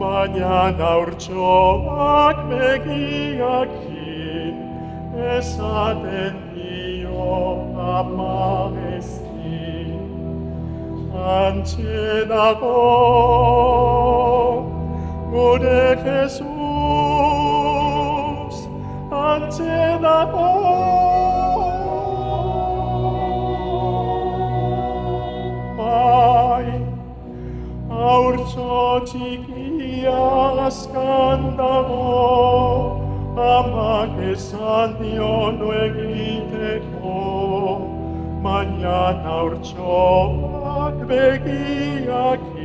Mañana urtsoak begiakin, esaten dio ama ezti. Antxe dago, gure Jesus, antxe dago. Bai, haurtso txikia askan dago, amak esan dion egiteko, mañana urtsoak begiakin,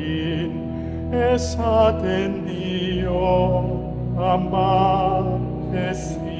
esaten dio amak ezin.